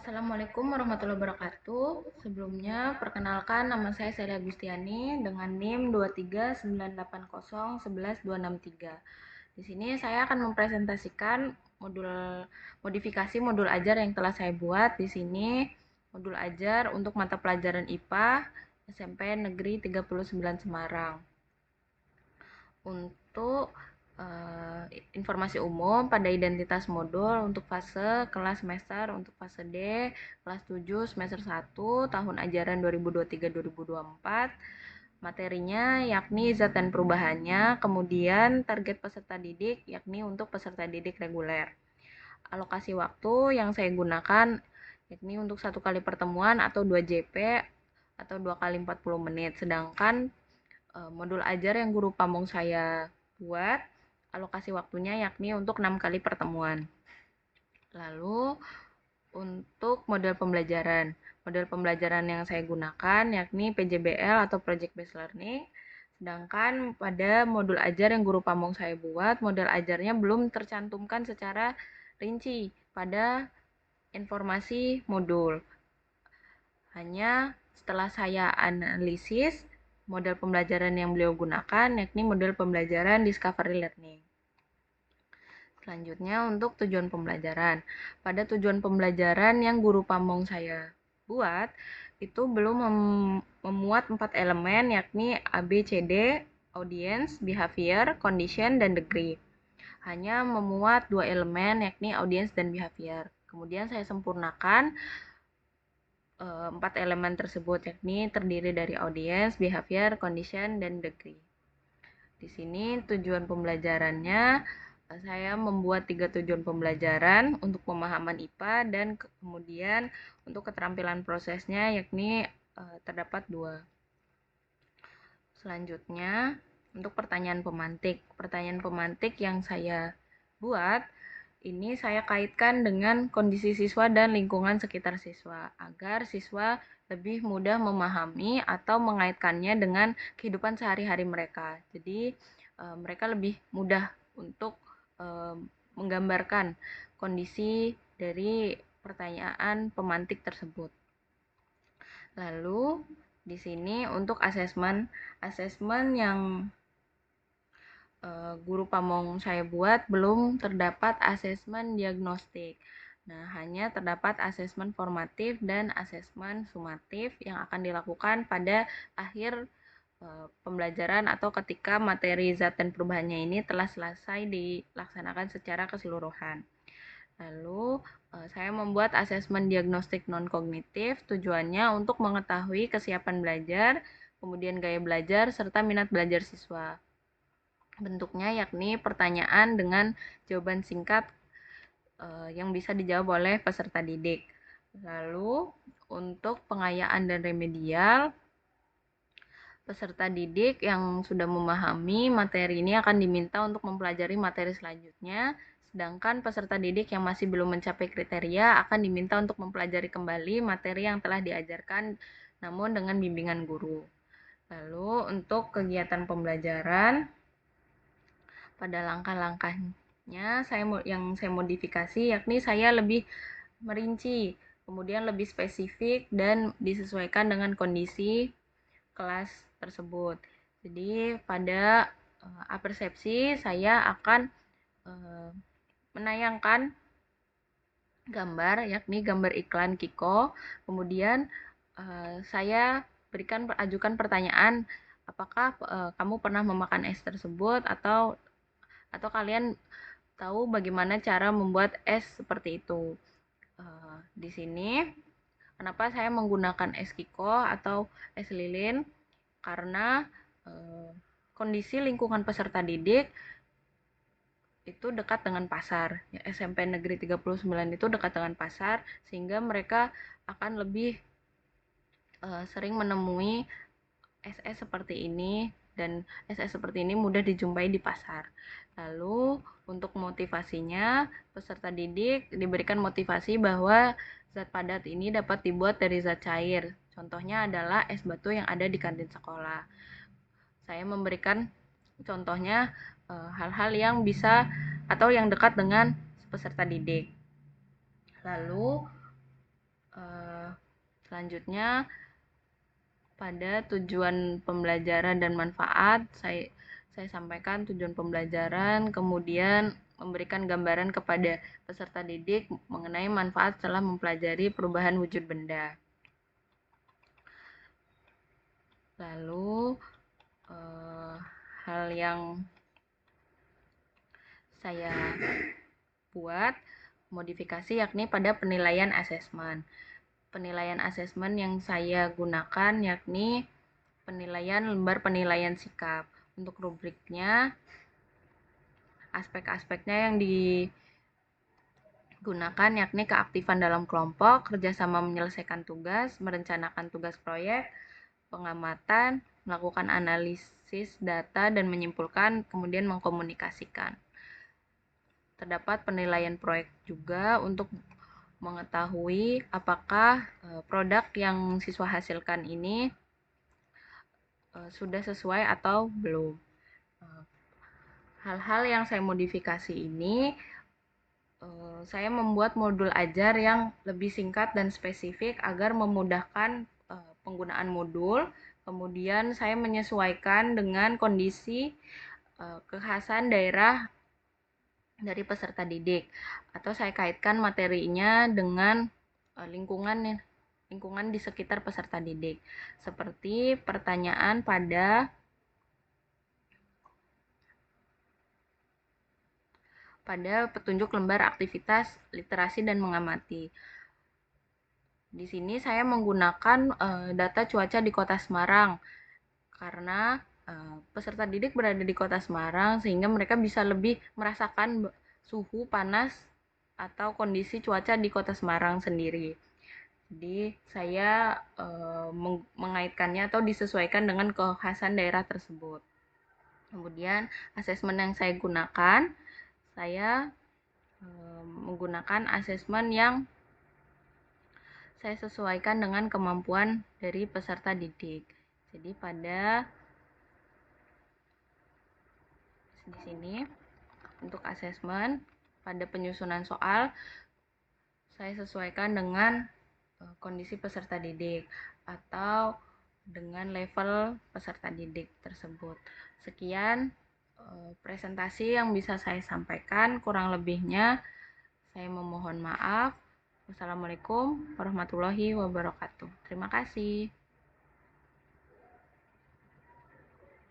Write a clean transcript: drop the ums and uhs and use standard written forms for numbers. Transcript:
Assalamualaikum warahmatullahi wabarakatuh. Sebelumnya, perkenalkan nama saya Celia Agustiani dengan NIM 23980111263. Di sini saya akan mempresentasikan modifikasi modul ajar yang telah saya buat. Di sini modul ajar untuk mata pelajaran IPA SMP Negeri 39 Semarang. Untuk informasi umum pada identitas modul untuk fase kelas semester untuk fase D kelas 7 semester 1 tahun ajaran 2023-2024. Materinya yakni zat dan perubahannya, kemudian target peserta didik yakni untuk peserta didik reguler. Alokasi waktu yang saya gunakan yakni untuk 1 kali pertemuan atau 2 JP atau 2 kali 40 menit. Sedangkan modul ajar yang guru pamong saya buat alokasi waktunya yakni untuk 6 kali pertemuan. Lalu untuk model pembelajaran yang saya gunakan yakni PJBL atau Project Based Learning. Sedangkan pada modul ajar yang guru pamong saya buat, model ajarnya belum tercantumkan secara rinci pada informasi modul. Hanya setelah saya analisis model pembelajaran yang beliau gunakan, yakni model pembelajaran Discovery Learning. Selanjutnya untuk tujuan pembelajaran. Pada tujuan pembelajaran yang guru pamong saya buat, itu belum memuat 4 elemen, yakni ABCD, audience, behavior, condition, dan degree. Hanya memuat 2 elemen, yakni audience dan behavior. Kemudian saya sempurnakan 4 elemen tersebut, yakni terdiri dari audience, behavior, condition, dan degree. Di sini tujuan pembelajarannya, saya membuat 3 tujuan pembelajaran untuk pemahaman IPA dan kemudian untuk keterampilan prosesnya, yakni terdapat 2. Selanjutnya, untuk pertanyaan pemantik. Pertanyaan pemantik yang saya buat ini saya kaitkan dengan kondisi siswa dan lingkungan sekitar siswa agar siswa lebih mudah memahami atau mengaitkannya dengan kehidupan sehari-hari mereka. Jadi mereka lebih mudah untuk menggambarkan kondisi dari pertanyaan pemantik tersebut. Lalu di sini untuk asesmen yang guru pamong saya buat belum terdapat asesmen diagnostik. Nah, hanya terdapat asesmen formatif dan asesmen sumatif yang akan dilakukan pada akhir pembelajaran atau ketika materi zat dan perubahannya ini telah selesai dilaksanakan secara keseluruhan. Lalu, saya membuat asesmen diagnostik non-kognitif, tujuannya untuk mengetahui kesiapan belajar, kemudian gaya belajar, serta minat belajar siswa. Bentuknya yakni pertanyaan dengan jawaban singkat yang bisa dijawab oleh peserta didik. Lalu untuk pengayaan dan remedial, peserta didik yang sudah memahami materi ini akan diminta untuk mempelajari materi selanjutnya, sedangkan peserta didik yang masih belum mencapai kriteria akan diminta untuk mempelajari kembali materi yang telah diajarkan namun dengan bimbingan guru. Lalu untuk kegiatan pembelajaran, pada langkah-langkahnya yang saya modifikasi yakni saya lebih merinci, kemudian lebih spesifik dan disesuaikan dengan kondisi kelas tersebut. Jadi pada apersepsi saya akan menayangkan gambar yakni gambar iklan Kiko, kemudian saya ajukan pertanyaan, apakah kamu pernah memakan es tersebut atau kalian tahu bagaimana cara membuat es seperti itu. Di sini kenapa saya menggunakan es Kiko atau es lilin, karena kondisi lingkungan peserta didik itu dekat dengan pasar. SMP Negeri 39 itu dekat dengan pasar, sehingga mereka akan lebih sering menemui es-es seperti ini, dan es-es seperti ini mudah dijumpai di pasar. Lalu untuk motivasinya, peserta didik diberikan motivasi bahwa zat padat ini dapat dibuat dari zat cair. Contohnya adalah es batu yang ada di kantin sekolah. Saya memberikan contohnya hal-hal yang bisa atau yang dekat dengan peserta didik. Lalu Selanjutnya, pada tujuan pembelajaran dan manfaat, saya sampaikan tujuan pembelajaran, kemudian memberikan gambaran kepada peserta didik mengenai manfaat setelah mempelajari perubahan wujud benda. Lalu, hal yang saya buat modifikasi yakni pada penilaian asesmen. Penilaian asesmen yang saya gunakan yakni penilaian lembar penilaian sikap. Untuk rubriknya, aspek-aspeknya yang digunakan yakni keaktifan dalam kelompok, kerjasama menyelesaikan tugas, merencanakan tugas proyek, pengamatan, melakukan analisis data dan menyimpulkan, kemudian mengkomunikasikan. Terdapat penilaian proyek juga untuk mengetahui apakah produk yang siswa hasilkan ini sudah sesuai atau belum. Hal-hal yang saya modifikasi ini, saya membuat modul ajar yang lebih singkat dan spesifik agar memudahkan penggunaan modul. Kemudian saya menyesuaikan dengan kondisi kekhasan daerah dari peserta didik, atau saya kaitkan materinya dengan lingkungan di sekitar peserta didik, seperti pertanyaan pada petunjuk lembar aktivitas literasi dan mengamati. Di sini saya menggunakan data cuaca di Kota Semarang karena peserta didik berada di Kota Semarang sehingga mereka bisa lebih merasakan suhu panas atau kondisi cuaca di Kota Semarang sendiri. Jadi saya mengaitkannya atau disesuaikan dengan kekhasan daerah tersebut. Kemudian asesmen yang saya gunakan, saya menggunakan asesmen yang saya sesuaikan dengan kemampuan dari peserta didik. Jadi di sini untuk asesmen pada penyusunan soal saya sesuaikan dengan kondisi peserta didik atau dengan level peserta didik tersebut. Sekian presentasi yang bisa saya sampaikan, kurang lebihnya saya memohon maaf. Wassalamualaikum warahmatullahi wabarakatuh. Terima kasih.